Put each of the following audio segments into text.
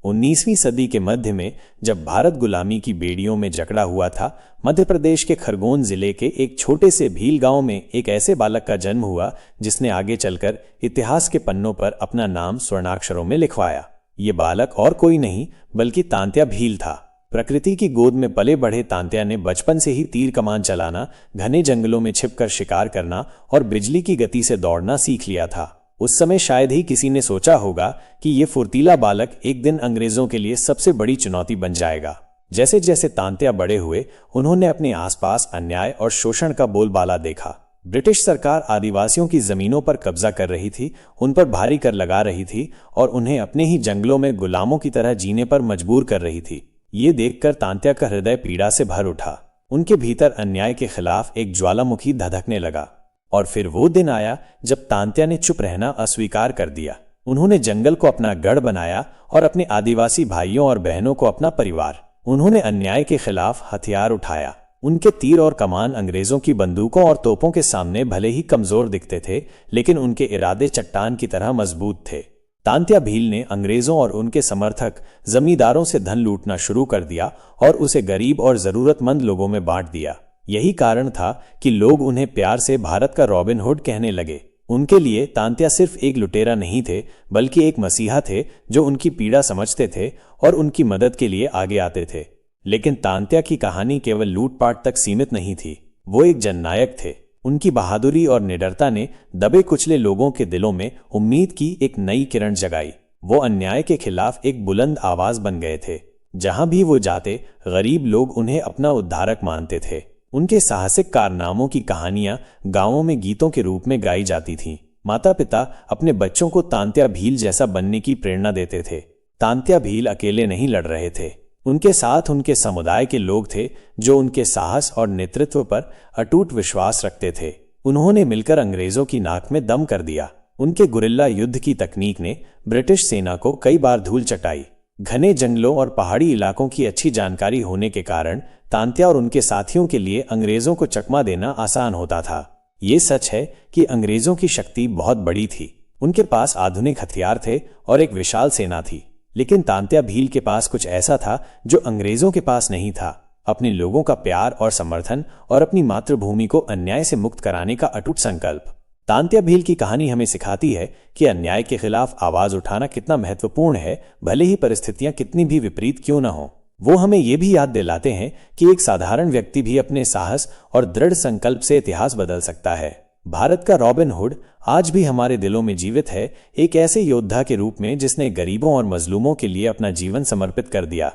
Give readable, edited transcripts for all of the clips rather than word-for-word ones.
19वीं सदी के मध्य में जब भारत गुलामी की बेड़ियों में जकड़ा हुआ था, मध्य प्रदेश के खरगोन जिले के एक छोटे से भील गांव में एक ऐसे बालक का जन्म हुआ जिसने आगे चलकर इतिहास के पन्नों पर अपना नाम स्वर्णाक्षरों में लिखवाया। ये बालक और कोई नहीं बल्कि तांत्या भील था। प्रकृति की गोद में पले बढ़े तांत्या ने बचपन से ही तीर कमान चलाना, घने जंगलों में छिपकर शिकार करना और बिजली की गति से दौड़ना सीख लिया था। उस समय शायद ही किसी ने सोचा होगा कि ये फुर्तीला बालक एक दिन अंग्रेजों के लिए सबसे बड़ी चुनौती बन जाएगा। जैसे जैसे तांत्या बड़े हुए, उन्होंने अपने आसपास अन्याय और शोषण का बोलबाला देखा। ब्रिटिश सरकार आदिवासियों की जमीनों पर कब्जा कर रही थी, उन पर भारी कर लगा रही थी और उन्हें अपने ही जंगलों में गुलामों की तरह जीने पर मजबूर कर रही थी। ये देखकर तांत्या का हृदय पीड़ा से भर उठा। उनके भीतर अन्याय के खिलाफ एक ज्वालामुखी धधकने लगा। और फिर वो दिन आया जब तांत्या ने चुप रहना अस्वीकार कर दिया। उन्होंने जंगल को अपना गढ़ बनाया और अपने आदिवासी भाइयों और बहनों को अपना परिवार। उन्होंने अन्याय के खिलाफ हथियार उठाया। उनके तीर और कमान अंग्रेजों की बंदूकों और तोपों के सामने भले ही कमजोर दिखते थे, लेकिन उनके इरादे चट्टान की तरह मजबूत थे। तांत्या भील ने अंग्रेजों और उनके समर्थक जमींदारों से धन लूटना शुरू कर दिया और उसे गरीब और जरूरतमंद लोगों में बांट दिया। यही कारण था कि लोग उन्हें प्यार से भारत का रॉबिन हुड कहने लगे। उनके लिए तांत्या सिर्फ एक लुटेरा नहीं थे, बल्कि एक मसीहा थे जो उनकी पीड़ा समझते थे और उनकी मदद के लिए आगे आते थे। लेकिन तांत्या की कहानी केवल लूटपाट तक सीमित नहीं थी। वो एक जननायक थे। उनकी बहादुरी और निडरता ने दबे कुचले लोगों के दिलों में उम्मीद की एक नई किरण जगाई। वो अन्याय के खिलाफ एक बुलंद आवाज बन गए थे। जहां भी वो जाते, गरीब लोग उन्हें अपना उद्धारक मानते थे। उनके साहसिक कारनामों की कहानियां गांवों में गीतों के रूप में गाई जाती थीं। माता पिता अपने बच्चों को तांत्या भील जैसा बनने की प्रेरणा देते थे। तांत्या भील अकेले नहीं लड़ रहे थे। उनके साथ उनके समुदाय के लोग थे जो उनके साहस और नेतृत्व पर अटूट विश्वास रखते थे। उन्होंने मिलकर अंग्रेजों की नाक में दम कर दिया। उनके गुरिल्ला युद्ध की तकनीक ने ब्रिटिश सेना को कई बार धूल चटाई। घने जंगलों और पहाड़ी इलाकों की अच्छी जानकारी होने के कारण तांत्या और उनके साथियों के लिए अंग्रेजों को चकमा देना आसान होता था। ये सच है कि अंग्रेजों की शक्ति बहुत बड़ी थी। उनके पास आधुनिक हथियार थे और एक विशाल सेना थी। लेकिन तांत्या भील के पास कुछ ऐसा था जो अंग्रेजों के पास नहीं था। अपने लोगों का प्यार और समर्थन और अपनी मातृभूमि को अन्याय से मुक्त कराने का अटूट संकल्प। तांत्या भील की कहानी हमें सिखाती है कि अन्याय के खिलाफ आवाज उठाना कितना महत्वपूर्ण है, भले ही परिस्थितियां कितनी भी विपरीत क्यों न हो। वो हमें ये भी याद दिलाते हैं कि एक साधारण व्यक्ति भी अपने साहस और दृढ़ संकल्प से इतिहास बदल सकता है। भारत का रॉबिन हुड आज भी हमारे दिलों में जीवित है, एक ऐसे योद्धा के रूप में जिसने गरीबों और मजलूमों के लिए अपना जीवन समर्पित कर दिया।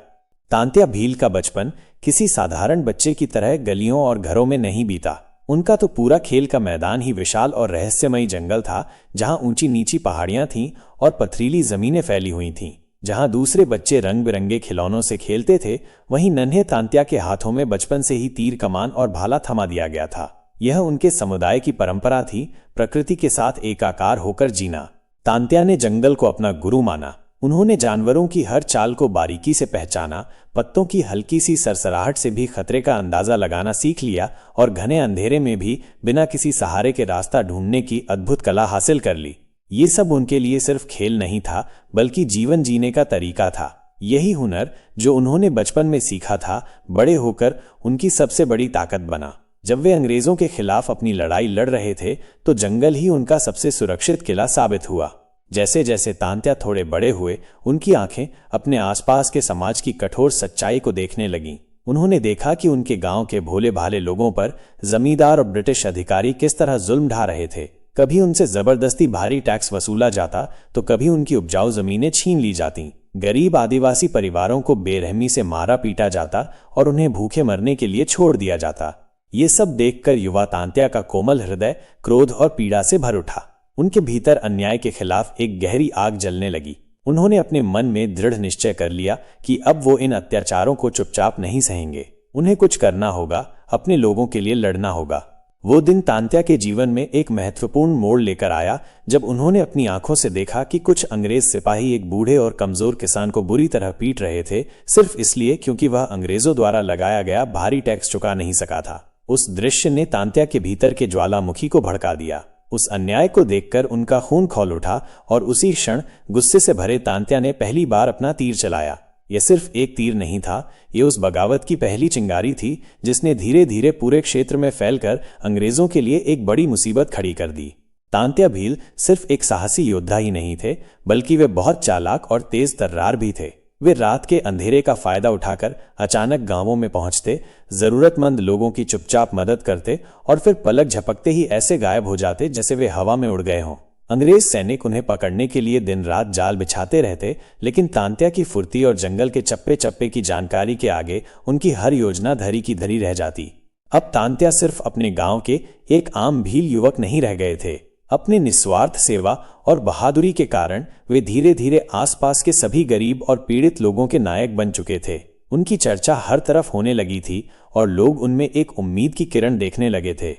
तांत्या भील का बचपन किसी साधारण बच्चे की तरह गलियों और घरों में नहीं बीता। उनका तो पूरा खेल का मैदान ही विशाल और रहस्यमयी जंगल था, जहां ऊंची नीची पहाड़ियां थीं और पथरीली जमीनें फैली हुई थीं। जहां दूसरे बच्चे रंग बिरंगे खिलौनों से खेलते थे, वहीं नन्हे तांत्या के हाथों में बचपन से ही तीर कमान और भाला थमा दिया गया था। यह उनके समुदाय की परंपरा थी, प्रकृति के साथ एकाकार होकर जीना। तांत्या ने जंगल को अपना गुरु माना। उन्होंने जानवरों की हर चाल को बारीकी से पहचाना, पत्तों की हल्की सी सरसराहट से भी खतरे का अंदाजा लगाना सीख लिया और घने अंधेरे में भी बिना किसी सहारे के रास्ता ढूंढने की अद्भुत कला हासिल कर ली। ये सब उनके लिए सिर्फ खेल नहीं था, बल्कि जीवन जीने का तरीका था। यही हुनर जो उन्होंने बचपन में सीखा था, बड़े होकर उनकी सबसे बड़ी ताकत बना। जब वे अंग्रेजों के खिलाफ अपनी लड़ाई लड़ रहे थे, तो जंगल ही उनका सबसे सुरक्षित किला साबित हुआ। जैसे जैसे तांत्या थोड़े बड़े हुए, उनकी आंखें अपने आसपास के समाज की कठोर सच्चाई को देखने लगीं। उन्होंने देखा कि उनके गांव के भोले भाले लोगों पर जमींदार और ब्रिटिश अधिकारी किस तरह जुल्म ढा रहे थे। कभी उनसे जबरदस्ती भारी टैक्स वसूला जाता, तो कभी उनकी उपजाऊ जमीनें छीन ली जाती। गरीब आदिवासी परिवारों को बेरहमी से मारा पीटा जाता और उन्हें भूखे मरने के लिए छोड़ दिया जाता। ये सब देखकर युवा तांत्या का कोमल हृदय क्रोध और पीड़ा से भर उठा। उनके भीतर अन्याय के खिलाफ एक गहरी आग जलने लगी। उन्होंने अपने मन में दृढ़ निश्चय कर लिया कि अब वो इन अत्याचारों को चुपचाप नहीं सहेंगे। उन्हें कुछ करना होगा, अपने लोगों के लिए लड़ना होगा। वो दिन तांत्या के जीवन में एक महत्वपूर्ण मोड़ लेकर आया, जब उन्होंने अपनी आंखों से देखा कि कुछ अंग्रेज सिपाही एक बूढ़े और कमजोर किसान को बुरी तरह पीट रहे थे, सिर्फ इसलिए क्योंकि वह अंग्रेजों द्वारा लगाया गया भारी टैक्स चुका नहीं सका था। उस दृश्य ने तांत्या के भीतर के ज्वालामुखी को भड़का दिया। उस अन्याय को देखकर उनका खून खौल उठा और उसी क्षण गुस्से से भरे तांत्या ने पहली बार अपना तीर चलाया। यह सिर्फ एक तीर नहीं था, ये उस बगावत की पहली चिंगारी थी जिसने धीरे धीरे पूरे क्षेत्र में फैलकर अंग्रेजों के लिए एक बड़ी मुसीबत खड़ी कर दी। तांत्या भील सिर्फ एक साहसी योद्धा ही नहीं थे, बल्कि वे बहुत चालाक और तेज तर्रार भी थे। वे रात के अंधेरे का फायदा उठाकर अचानक गांवों में पहुंचते, जरूरतमंद लोगों की चुपचाप मदद करते और फिर पलक झपकते ही ऐसे गायब हो जाते जैसे वे हवा में उड़ गए हों। अंग्रेज सैनिक उन्हें पकड़ने के लिए दिन रात जाल बिछाते रहते, लेकिन तांत्या की फुर्ती और जंगल के चप्पे चप्पे की जानकारी के आगे उनकी हर योजना धरी की धरी रह जाती। अब तांत्या सिर्फ अपने गांव के एक आम भील युवक नहीं रह गए थे। अपनी निस्वार्थ सेवा और बहादुरी के कारण वे धीरे धीरे आसपास के सभी गरीब और पीड़ित लोगों के नायक बन चुके थे। उनकी चर्चा हर तरफ होने लगी थी और लोग उनमें एक उम्मीद की किरण देखने लगे थे।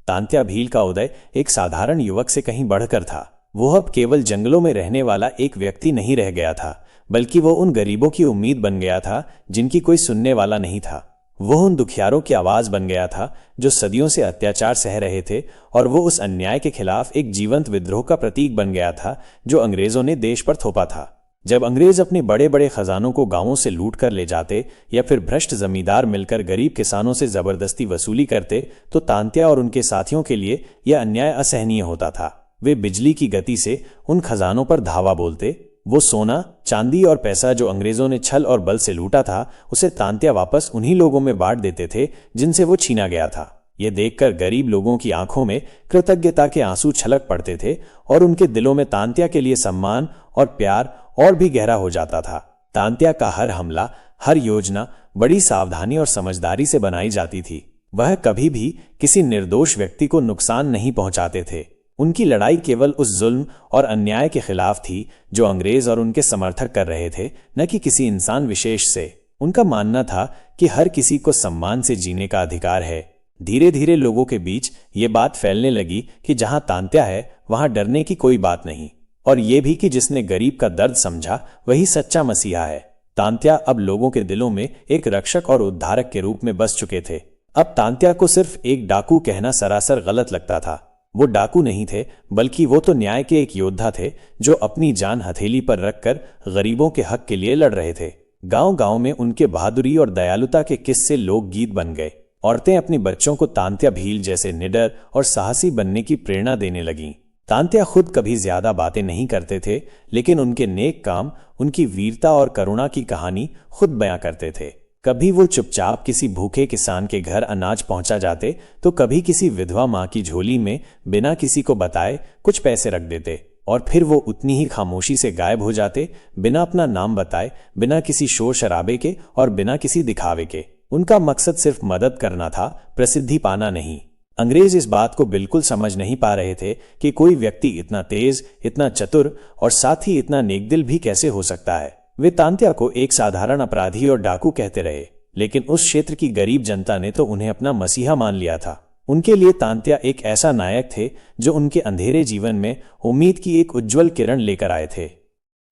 तांत्या भील का उदय एक साधारण युवक से कहीं बढ़कर था। वो अब केवल जंगलों में रहने वाला एक व्यक्ति नहीं रह गया था, बल्कि वो उन गरीबों की उम्मीद बन गया था जिनकी कोई सुनने वाला नहीं था। वो उन दुखियारों की आवाज बन गया था जो सदियों से अत्याचार सह रहे थे, और वो उस अन्याय के खिलाफ एक जीवंत विद्रोह का प्रतीक बन गया था जो अंग्रेजों ने देश पर थोपा था। जब अंग्रेज अपने बड़े बड़े खजानों को गांवों से लूट कर ले जाते या फिर भ्रष्ट जमींदार मिलकर गरीब किसानों से जबरदस्ती वसूली करते, तो तांत्या और उनके साथियों के लिए यह अन्याय असहनीय होता था। वे बिजली की गति से उन खजानों पर धावा बोलते। वो सोना, चांदी और पैसा जो अंग्रेजों ने छल और बल से लूटा था, उसे तांत्या वापस उन्हीं लोगों में बांट देते थे जिनसे वो छीना गया था। ये देखकर गरीब लोगों की आंखों में कृतज्ञता के आंसू छलक पड़ते थे और उनके दिलों में तांत्या के लिए सम्मान और प्यार और भी गहरा हो जाता था। तांत्या का हर हमला, हर योजना बड़ी सावधानी और समझदारी से बनाई जाती थी। वह कभी भी किसी निर्दोष व्यक्ति को नुकसान नहीं पहुंचाते थे। उनकी लड़ाई केवल उस जुल्म और अन्याय के खिलाफ थी जो अंग्रेज और उनके समर्थक कर रहे थे, न कि किसी इंसान विशेष से। उनका मानना था कि हर किसी को सम्मान से जीने का अधिकार है। धीरे धीरे लोगों के बीच ये बात फैलने लगी कि जहां तांत्या है वहां डरने की कोई बात नहीं, और ये भी कि जिसने गरीब का दर्द समझा वही सच्चा मसीहा है। तांत्या अब लोगों के दिलों में एक रक्षक और उद्धारक के रूप में बस चुके थे। अब तांत्या को सिर्फ एक डाकू कहना सरासर गलत लगता था। वो डाकू नहीं थे, बल्कि वो तो न्याय के एक योद्धा थे जो अपनी जान हथेली पर रखकर गरीबों के हक के लिए लड़ रहे थे। गांव गांव में उनके बहादुरी और दयालुता के किस्से लोकगीत बन गए। औरतें अपनी बच्चों को तांत्या भील जैसे निडर और साहसी बनने की प्रेरणा देने लगीं। तांत्या खुद कभी ज्यादा बातें नहीं करते थे, लेकिन उनके नेक काम, उनकी वीरता और करुणा की कहानी खुद बयां करते थे। कभी वो चुपचाप किसी भूखे किसान के घर अनाज पहुंचा जाते, तो कभी किसी विधवा मां की झोली में बिना किसी को बताए कुछ पैसे रख देते, और फिर वो उतनी ही खामोशी से गायब हो जाते, बिना अपना नाम बताए, बिना किसी शोर शराबे के और बिना किसी दिखावे के। उनका मकसद सिर्फ मदद करना था, प्रसिद्धि पाना नहीं। अंग्रेज इस बात को बिल्कुल समझ नहीं पा रहे थे कि कोई व्यक्ति इतना तेज, इतना चतुर और साथ ही इतना नेकदिल भी कैसे हो सकता है। वे तांत्या को एक साधारण अपराधी और डाकू कहते रहे, लेकिन उस क्षेत्र की गरीब जनता ने तो उन्हें अपना मसीहा मान लिया था। उनके लिए तांत्या एक ऐसा नायक थे जो उनके अंधेरे जीवन में उम्मीद की एक उज्जवल किरण लेकर आए थे।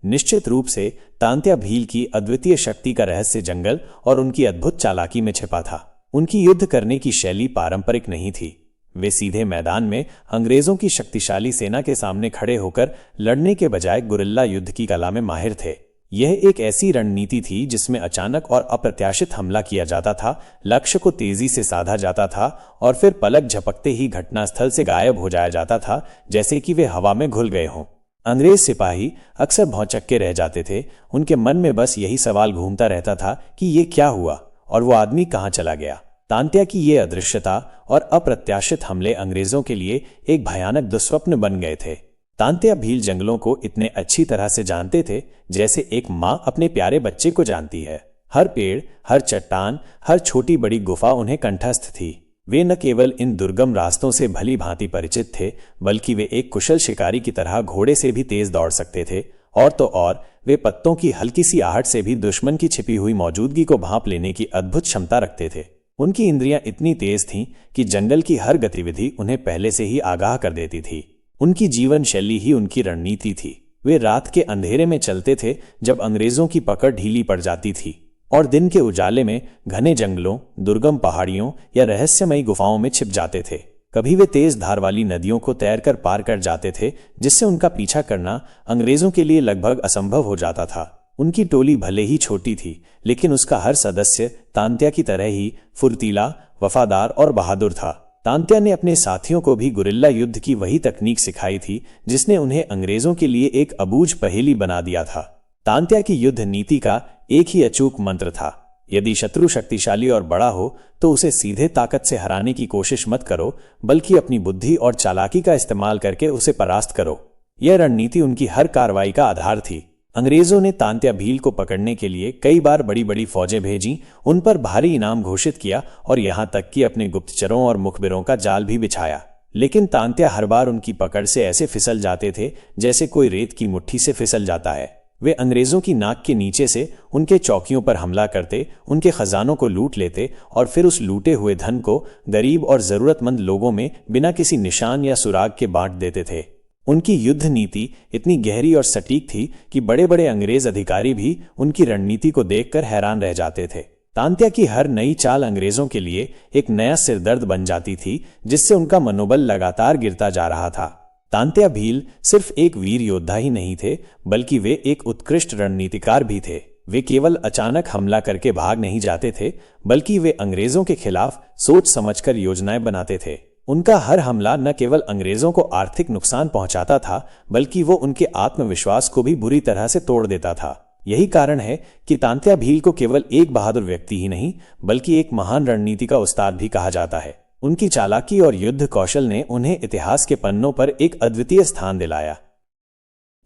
निश्चित रूप से तांत्या भील की अद्वितीय शक्ति का रहस्य जंगल और उनकी अद्भुत चालाकी में छिपा था। उनकी युद्ध करने की शैली पारंपरिक नहीं थी। वे सीधे मैदान में अंग्रेजों की शक्तिशाली सेना के सामने खड़े होकर लड़ने के बजाय गुरिल्ला युद्ध की कला में माहिर थे। यह एक ऐसी रणनीति थी जिसमें अचानक और अप्रत्याशित हमला किया जाता था, लक्ष्य को तेजी से साधा जाता था और फिर पलक झपकते ही घटनास्थल से गायब हो जाया जाता था, जैसे कि वे हवा में घुल गए हों। अंग्रेज सिपाही अक्सर भौचक्के रह जाते थे। उनके मन में बस यही सवाल घूमता रहता था कि ये क्या हुआ और वो आदमी कहाँ चला गया। तांत्या की ये अदृश्यता और अप्रत्याशित हमले अंग्रेजों के लिए एक भयानक दुस्वप्न बन गए थे। तांत्या भील जंगलों को इतने अच्छी तरह से जानते थे जैसे एक माँ अपने प्यारे बच्चे को जानती है। हर पेड़, हर चट्टान, हर छोटी बड़ी गुफा उन्हें कंठस्थ थी। वे न केवल इन दुर्गम रास्तों से भली भांति परिचित थे, बल्कि वे एक कुशल शिकारी की तरह घोड़े से भी तेज दौड़ सकते थे। और तो और वे पत्तों की हल्की सी आहट से भी दुश्मन की छिपी हुई मौजूदगी को भांप लेने की अद्भुत क्षमता रखते थे। उनकी इंद्रियां इतनी तेज थीं कि जंगल की हर गतिविधि उन्हें पहले से ही आगाह कर देती थी। उनकी जीवन शैली ही उनकी रणनीति थी। वे रात के अंधेरे में चलते थे जब अंग्रेजों की पकड़ ढीली पड़ जाती थी, और दिन के उजाले में घने जंगलों, दुर्गम पहाड़ियों या रहस्यमयी गुफाओं में छिप जाते थे। कभी वे तेज धार वाली नदियों को तैरकर पार कर जाते थे, जिससे उनका पीछा करना अंग्रेजों के लिए लगभग असंभव हो जाता था। उनकी टोली भले ही छोटी थी, लेकिन उसका हर सदस्य तांत्या की तरह ही फुर्तीला, वफादार और बहादुर था। तांत्या ने अपने साथियों को भी गुरिल्ला युद्ध की वही तकनीक सिखाई थी जिसने उन्हें अंग्रेजों के लिए एक अबूझ पहेली बना दिया था। तांत्या की युद्ध नीति का एक ही अचूक मंत्र था, यदि शत्रु शक्तिशाली और बड़ा हो तो उसे सीधे ताकत से हराने की कोशिश मत करो, बल्कि अपनी बुद्धि और चालाकी का इस्तेमाल करके उसे परास्त करो। यह रणनीति उनकी हर कार्रवाई का आधार थी। अंग्रेजों ने तांत्या भील को पकड़ने के लिए कई बार बड़ी बड़ी फौजें भेजीं, उन पर भारी इनाम घोषित किया और यहां तक कि अपने गुप्तचरों और मुखबिरों का जाल भी बिछाया। लेकिन तांत्या हर बार उनकी पकड़ से ऐसे फिसल जाते थे जैसे कोई रेत की मुट्ठी से फिसल जाता है। वे अंग्रेजों की नाक के नीचे से उनके चौकियों पर हमला करते, उनके खजानों को लूट लेते और फिर उस लूटे हुए धन को गरीब और जरूरतमंद लोगों में बिना किसी निशान या सुराग के बांट देते थे। उनकी युद्ध नीति इतनी गहरी और सटीक थी कि बड़े बड़े अंग्रेज अधिकारी भी उनकी रणनीति को देखकर हैरान रह जाते थे। तांत्या की हर नई चाल अंग्रेजों के लिए एक नया सिरदर्द बन जाती थी, जिससे उनका मनोबल लगातार गिरता जा रहा था। तांत्या भील सिर्फ एक वीर योद्धा ही नहीं थे, बल्कि वे एक उत्कृष्ट रणनीतिकार भी थे। वे केवल अचानक हमला करके भाग नहीं जाते थे, बल्कि वे अंग्रेजों के खिलाफ सोच समझकर योजनाएं बनाते थे। उनका हर हमला न केवल अंग्रेजों को आर्थिक नुकसान पहुंचाता था, बल्कि वो उनके आत्मविश्वास को भी बुरी तरह से तोड़ देता था। यही कारण है कि तांत्या भील को केवल एक बहादुर व्यक्ति ही नहीं, बल्कि एक महान रणनीति का उस्ताद भी कहा जाता है। उनकी चालाकी और युद्ध कौशल ने उन्हें इतिहास के पन्नों पर एक अद्वितीय स्थान दिलाया।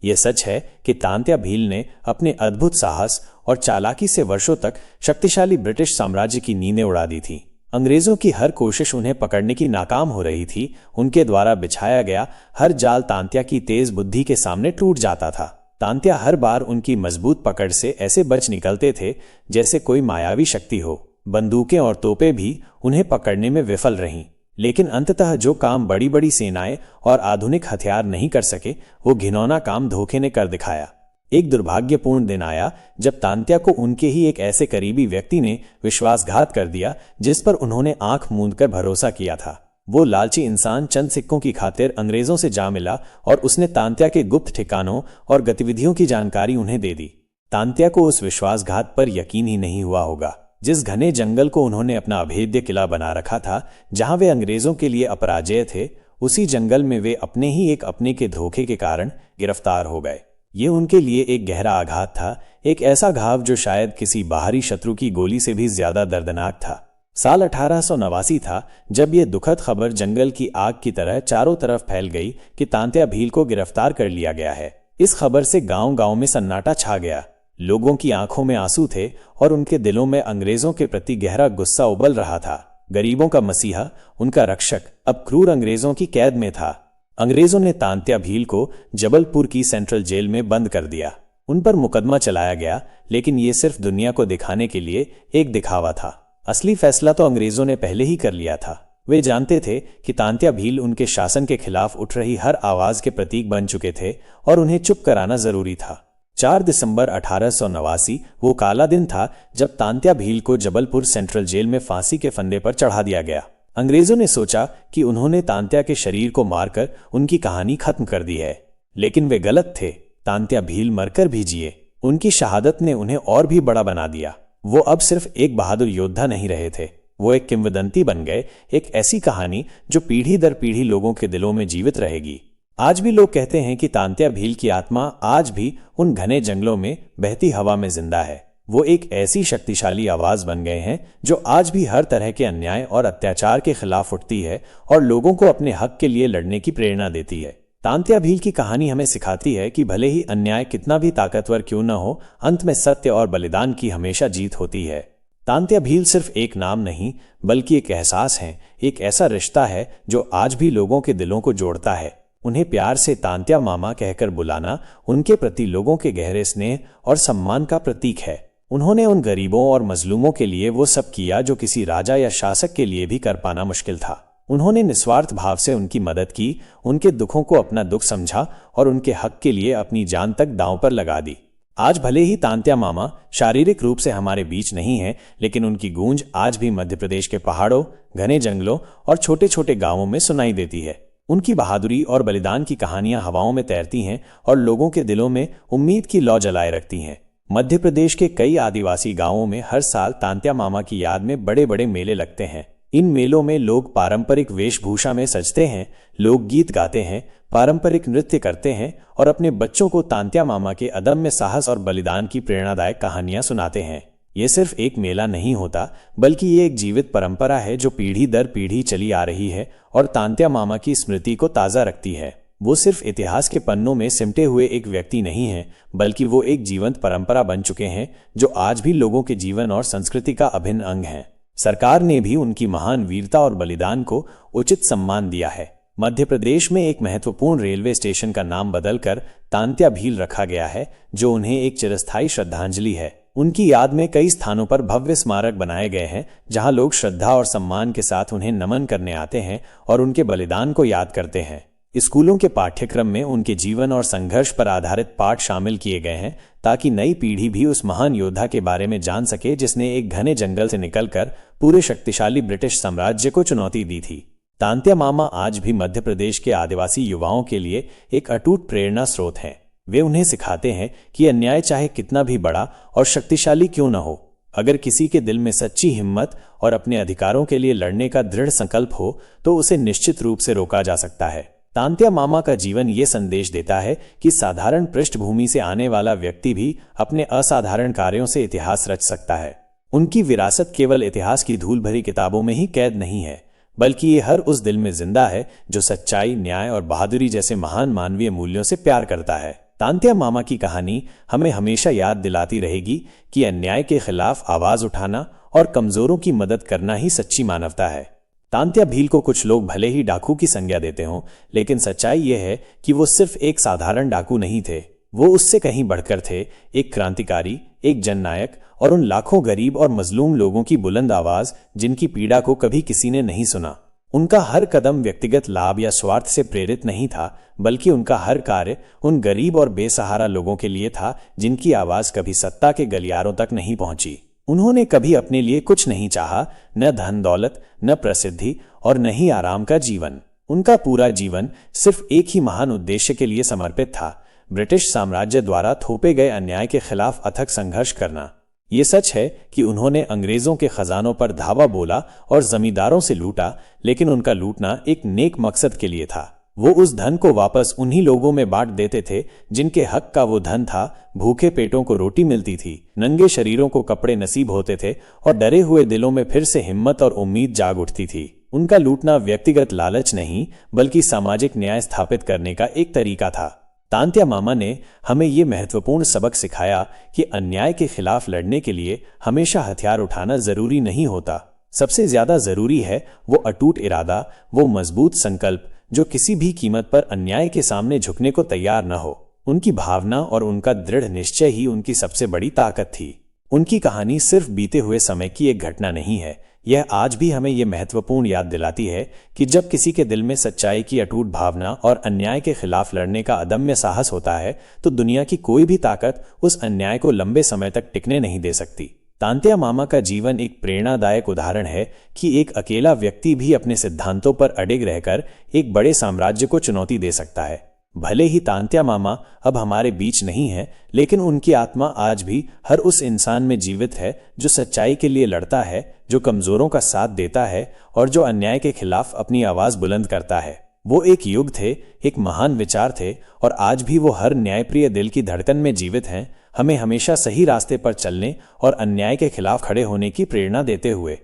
यह सच है कि तांत्या भील ने अपने अद्भुत साहस और चालाकी से वर्षों तक शक्तिशाली ब्रिटिश साम्राज्य की नींदें उड़ा दी थी। अंग्रेजों की हर कोशिश उन्हें पकड़ने की नाकाम हो रही थी। उनके द्वारा बिछाया गया हर जाल तांत्या की तेज बुद्धि के सामने टूट जाता था। तांत्या हर बार उनकी मजबूत पकड़ से ऐसे बच निकलते थे जैसे कोई मायावी शक्ति हो। बंदूकें और तोपें भी उन्हें पकड़ने में विफल रहीं, लेकिन अंततः जो काम बड़ी बड़ी सेनाएं और आधुनिक हथियार नहीं कर सके, वो घिनौना काम धोखे ने कर दिखाया। एक दुर्भाग्यपूर्ण दिन आया जब तांत्या को उनके ही एक ऐसे करीबी व्यक्ति ने विश्वासघात कर दिया जिस पर उन्होंने आंख मूंदकर भरोसा किया था। वो लालची इंसान चंद सिक्कों की खातिर अंग्रेजों से जा मिला और उसने तांत्या के गुप्त ठिकानों और गतिविधियों की जानकारी उन्हें दे दी। तांत्या को उस विश्वासघात पर यकीन ही नहीं हुआ होगा। जिस घने जंगल को उन्होंने अपना अभेद्य किला बना रखा था, जहां वे अंग्रेजों के लिए अपराजेय थे, उसी जंगल में वे अपने ही एक अपने के धोखे के कारण गिरफ्तार हो गए। ये उनके लिए एक गहरा आघात था, एक ऐसा घाव जो शायद किसी बाहरी शत्रु की गोली से भी ज्यादा दर्दनाक था। साल 1889 था जब यह दुखद खबर जंगल की आग की तरह चारों तरफ फैल गई कि तांत्या भील को गिरफ्तार कर लिया गया है। इस खबर से गांव-गांव में सन्नाटा छा गया। लोगों की आंखों में आंसू थे और उनके दिलों में अंग्रेजों के प्रति गहरा गुस्सा उबल रहा था। गरीबों का मसीहा, उनका रक्षक, अब क्रूर अंग्रेजों की कैद में था। अंग्रेजों ने तांत्या भील को जबलपुर की सेंट्रल जेल में बंद कर दिया। उन पर मुकदमा चलाया गया, लेकिन ये सिर्फ दुनिया को दिखाने के लिए एक दिखावा था। असली फैसला तो अंग्रेजों ने पहले ही कर लिया था। वे जानते थे कि तांत्या भील उनके शासन के खिलाफ उठ रही हर आवाज के प्रतीक बन चुके थे और उन्हें चुप कराना जरूरी था। 4 दिसंबर 1889 वो काला दिन था जब तांत्या भील को जबलपुर सेंट्रल जेल में फांसी के फंदे पर चढ़ा दिया गया। अंग्रेजों ने सोचा कि उन्होंने तांत्या के शरीर को मारकर उनकी कहानी खत्म कर दी है, लेकिन वे गलत थे। तांत्या भील मरकर भी जिए। उनकी शहादत ने उन्हें और भी बड़ा बना दिया। वो अब सिर्फ एक बहादुर योद्धा नहीं रहे थे, वो एक किंवदंती बन गए, एक ऐसी कहानी जो पीढ़ी दर पीढ़ी लोगों के दिलों में जीवित रहेगी। आज भी लोग कहते हैं कि तांत्या भील की आत्मा आज भी उन घने जंगलों में बहती हवा में जिंदा है। वो एक ऐसी शक्तिशाली आवाज बन गए हैं जो आज भी हर तरह के अन्याय और अत्याचार के खिलाफ उठती है और लोगों को अपने हक के लिए लड़ने की प्रेरणा देती है। तांत्या भील की कहानी हमें सिखाती है कि भले ही अन्याय कितना भी ताकतवर क्यों न हो, अंत में सत्य और बलिदान की हमेशा जीत होती है। तांत्या भील सिर्फ एक नाम नहीं, बल्कि एक एहसास है, एक ऐसा रिश्ता है जो आज भी लोगों के दिलों को जोड़ता है। उन्हें प्यार से तांत्या मामा कहकर बुलाना उनके प्रति लोगों के गहरे स्नेह और सम्मान का प्रतीक है। उन्होंने उन गरीबों और मजलूमों के लिए वो सब किया जो किसी राजा या शासक के लिए भी कर पाना मुश्किल था। उन्होंने निस्वार्थ भाव से उनकी मदद की, उनके दुखों को अपना दुख समझा और उनके हक के लिए अपनी जान तक दांव पर लगा दी। आज भले ही तांत्या मामा शारीरिक रूप से हमारे बीच नहीं है, लेकिन उनकी गूंज आज भी मध्य प्रदेश के पहाड़ों, घने जंगलों और छोटे छोटे गांवों में सुनाई देती है। उनकी बहादुरी और बलिदान की कहानियां हवाओं में तैरती हैं और लोगों के दिलों में उम्मीद की लौ जलाए रखती हैं। मध्य प्रदेश के कई आदिवासी गांवों में हर साल तांत्या मामा की याद में बड़े बड़े मेले लगते हैं। इन मेलों में लोग पारंपरिक वेशभूषा में सजते हैं, लोकगीत गाते हैं, पारंपरिक नृत्य करते हैं और अपने बच्चों को तांत्या मामा के अदम्य साहस और बलिदान की प्रेरणादायक कहानियां सुनाते हैं। ये सिर्फ एक मेला नहीं होता, बल्कि ये एक जीवित परंपरा है जो पीढ़ी दर पीढ़ी चली आ रही है और तांत्या मामा की स्मृति को ताज़ा रखती है। वो सिर्फ इतिहास के पन्नों में सिमटे हुए एक व्यक्ति नहीं है, बल्कि वो एक जीवंत परंपरा बन चुके हैं जो आज भी लोगों के जीवन और संस्कृति का अभिन्न अंग है। सरकार ने भी उनकी महान वीरता और बलिदान को उचित सम्मान दिया है। मध्य प्रदेश में एक महत्वपूर्ण रेलवे स्टेशन का नाम बदलकर तांत्या भील रखा गया है, जो उन्हें एक चिरस्थायी श्रद्धांजलि है। उनकी याद में कई स्थानों पर भव्य स्मारक बनाए गए हैं, जहां लोग श्रद्धा और सम्मान के साथ उन्हें नमन करने आते हैं और उनके बलिदान को याद करते हैं। स्कूलों के पाठ्यक्रम में उनके जीवन और संघर्ष पर आधारित पाठ शामिल किए गए हैं, ताकि नई पीढ़ी भी उस महान योद्धा के बारे में जान सके जिसने एक घने जंगल से निकलकर पूरे शक्तिशाली ब्रिटिश साम्राज्य को चुनौती दी थी। तांत्या मामा आज भी मध्य प्रदेश के आदिवासी युवाओं के लिए एक अटूट प्रेरणा स्रोत हैं। वे उन्हें सिखाते हैं कि अन्याय चाहे कितना भी बड़ा और शक्तिशाली क्यों न हो, अगर किसी के दिल में सच्ची हिम्मत और अपने अधिकारों के लिए लड़ने का दृढ़ संकल्प हो तो उसे निश्चित रूप से रोका जा सकता है। तांत्या मामा का जीवन ये संदेश देता है कि साधारण पृष्ठभूमि से आने वाला व्यक्ति भी अपने असाधारण कार्यों से इतिहास रच सकता है। उनकी विरासत केवल इतिहास की धूल भरी किताबों में ही कैद नहीं है, बल्कि ये हर उस दिल में जिंदा है जो सच्चाई, न्याय और बहादुरी जैसे महान मानवीय मूल्यों से प्यार करता है। तांत्या मामा की कहानी हमें हमेशा याद दिलाती रहेगी कि अन्याय के खिलाफ आवाज उठाना और कमजोरों की मदद करना ही सच्ची मानवता है। तांत्या भील को कुछ लोग भले ही डाकू की संज्ञा देते हों, लेकिन सच्चाई यह है कि वो सिर्फ एक साधारण डाकू नहीं थे। वो उससे कहीं बढ़कर थे, एक क्रांतिकारी, एक जननायक और उन लाखों गरीब और मजलूम लोगों की बुलंद आवाज जिनकी पीड़ा को कभी किसी ने नहीं सुना। उनका हर कदम व्यक्तिगत लाभ या स्वार्थ से प्रेरित नहीं था, बल्कि उनका हर कार्य उन गरीब और बेसहारा लोगों के लिए था जिनकी आवाज कभी सत्ता के गलियारों तक नहीं पहुंची। उन्होंने कभी अपने लिए कुछ नहीं चाहा, न धन दौलत, न प्रसिद्धि और न ही आराम का जीवन। उनका पूरा जीवन सिर्फ एक ही महान उद्देश्य के लिए समर्पित था, ब्रिटिश साम्राज्य द्वारा थोपे गए अन्याय के खिलाफ अथक संघर्ष करना। ये सच है कि उन्होंने अंग्रेजों के खजानों पर धावा बोला और जमींदारों से लूटा, लेकिन उनका लूटना एक नेक मकसद के लिए था। वो उस धन को वापस उन्हीं लोगों में बांट देते थे जिनके हक का वो धन था। भूखे पेटों को रोटी मिलती थी, नंगे शरीरों को कपड़े नसीब होते थे और डरे हुए दिलों में फिर से हिम्मत और उम्मीद जाग उठती थी। उनका लूटना व्यक्तिगत लालच नहीं, बल्कि सामाजिक न्याय स्थापित करने का एक तरीका था। तांत्या मामा ने हमें ये महत्वपूर्ण सबक सिखाया कि अन्याय के खिलाफ लड़ने के लिए हमेशा हथियार उठाना जरूरी नहीं होता। सबसे ज्यादा जरूरी है वो अटूट इरादा, वो मजबूत संकल्प जो किसी भी कीमत पर अन्याय के सामने झुकने को तैयार न हो। उनकी भावना और उनका दृढ़ निश्चय ही उनकी सबसे बड़ी ताकत थी। उनकी कहानी सिर्फ बीते हुए समय की एक घटना नहीं है, यह आज भी हमें यह महत्वपूर्ण याद दिलाती है कि जब किसी के दिल में सच्चाई की अटूट भावना और अन्याय के खिलाफ लड़ने का अदम्य साहस होता है, तो दुनिया की कोई भी ताकत उस अन्याय को लंबे समय तक टिकने नहीं दे सकती। तांत्या मामा का जीवन एक प्रेरणादायक उदाहरण है कि एक अकेला व्यक्ति भी अपने सिद्धांतों पर अडिग रहकर एक बड़े साम्राज्य को चुनौती दे सकता है। भले ही तांत्या मामा अब हमारे बीच नहीं है, लेकिन उनकी आत्मा आज भी हर उस इंसान में जीवित है जो सच्चाई के लिए लड़ता है, जो कमजोरों का साथ देता है और जो अन्याय के खिलाफ अपनी आवाज बुलंद करता है। वो एक युग थे, एक महान विचार थे और आज भी वो हर न्यायप्रिय दिल की धड़कन में जीवित हैं, हमें हमेशा सही रास्ते पर चलने और अन्याय के खिलाफ खड़े होने की प्रेरणा देते हुए।